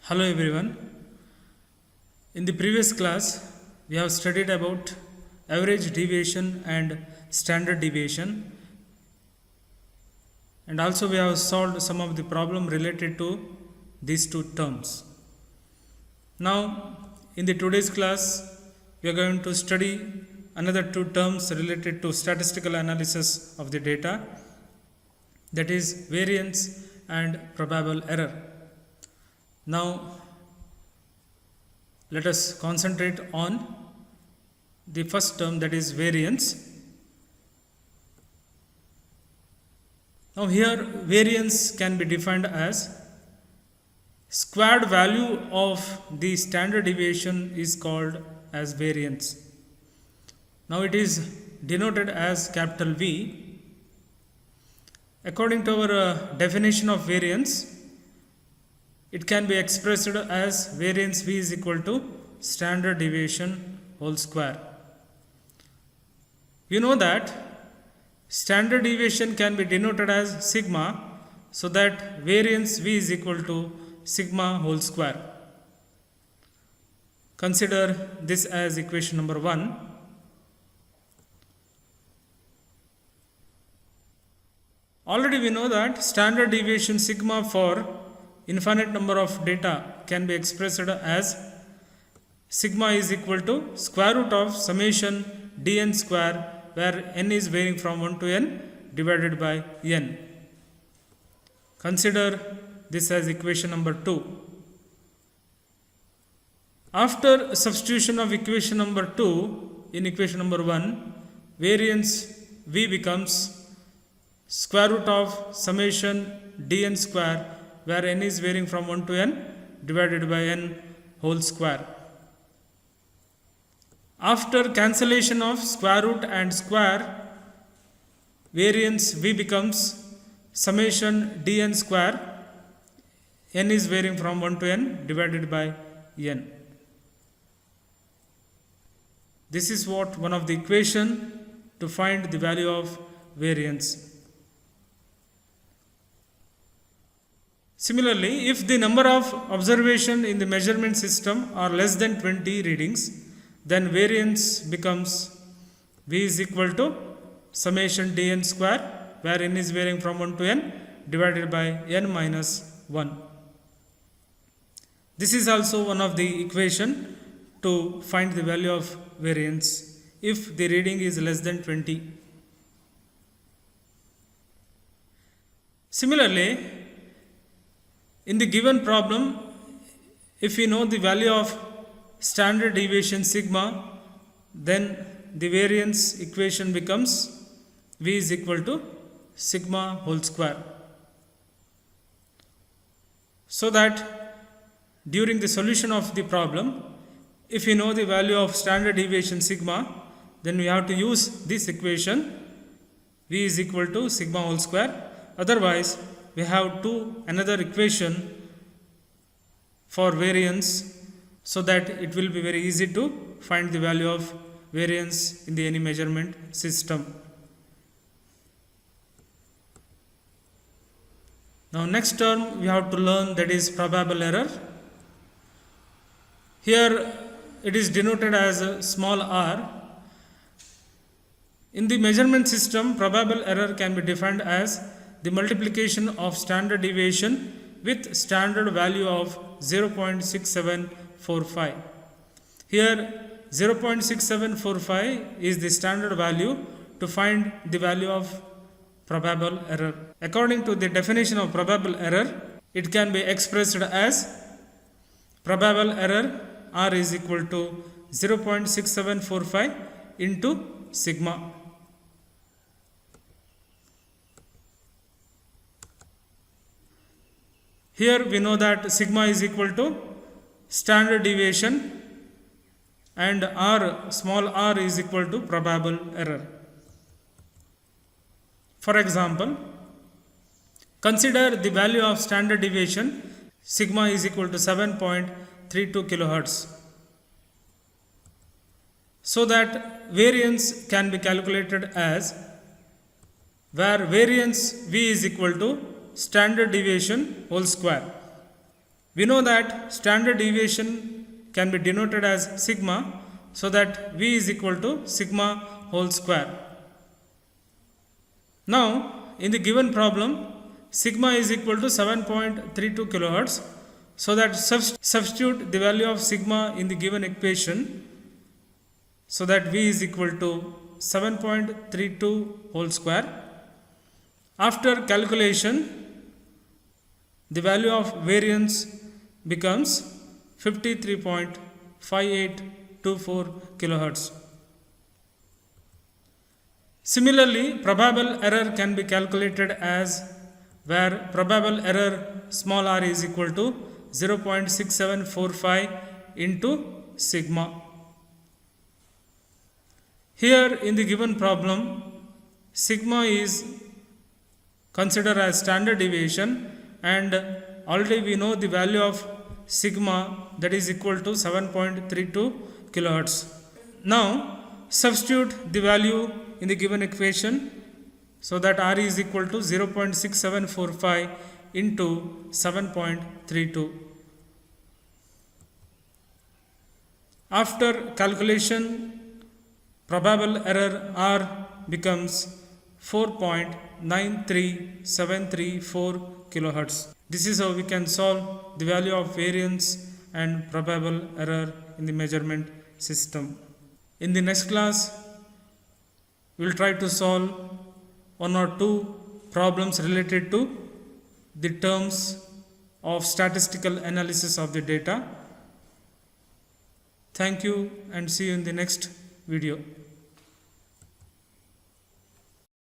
Hello everyone. In the previous class, we have studied about average deviation and standard deviation, and also we have solved some of the problem related to these two terms. Now, in the today's class, we are going to study another two terms related to statistical analysis of the data, that is variance and probable error. Now, let us concentrate on the first term, that is variance. Now, here variance can be defined as squared value of the standard deviation is called as variance. Now, it is denoted as capital V. According to our definition of variance, it can be expressed as variance V is equal to standard deviation whole square. You know that standard deviation can be denoted as sigma, so that variance V is equal to sigma whole square. Consider this as equation number 1. Already we know that standard deviation sigma for infinite number of data can be expressed as sigma is equal to square root of summation dn square, where n is varying from 1 to n divided by n. Consider this as equation number 2. After substitution of equation number 2 in equation number 1, variance V becomes square root of summation dn square, where n is varying from 1 to n divided by n whole square. After cancellation of square root and square, variance V becomes summation dn square, n is varying from 1 to n divided by n. This is what one of the equation to find the value of variance. Similarly, if the number of observation in the measurement system are less than 20 readings, then variance becomes V is equal to summation dn square, where n is varying from 1 to n divided by n minus 1. This is also one of the equation to find the value of variance if the reading is less than 20. Similarly, in the given problem, if we know the value of standard deviation sigma, then the variance equation becomes V is equal to sigma whole square. So that during the solution of the problem, if we know the value of standard deviation sigma, then we have to use this equation V is equal to sigma whole square. Otherwise, we have another equation for variance, so that it will be very easy to find the value of variance in the any measurement system. Now, next term we have to learn, that is probable error. Here it is denoted as a small r. In the measurement system, probable error can be defined as the multiplication of standard deviation with standard value of 0.6745. Here 0.6745 is the standard value to find the value of probable error. According to the definition of probable error, it can be expressed as probable error R is equal to 0.6745 into sigma. Here we know that sigma is equal to standard deviation and r, small r, is equal to probable error. For example, consider the value of standard deviation sigma is equal to 7.32 kilohertz, so that variance can be calculated as, where variance V is equal to standard deviation whole square. We know that standard deviation can be denoted as sigma, so that V is equal to sigma whole square. Now, in the given problem, sigma is equal to 7.32 kilohertz, so that substitute the value of sigma in the given equation, so that V is equal to 7.32 whole square. After calculation, the value of variance becomes 53.5824 kilohertz. Similarly, probable error can be calculated as where probable error small r is equal to 0.6745 into sigma. Here in the given problem, sigma is considered as standard deviation, and already we know the value of sigma, that is equal to 7.32 kilohertz. Now substitute the value in the given equation, so that r is equal to 0.6745 into 7.32. After calculation, probable error r becomes 4.93734 kilohertz. This is how we can solve the value of variance and probable error in the measurement system. In the next class, we will try to solve one or two problems related to the terms of statistical analysis of the data. Thank you, and see you in the next video.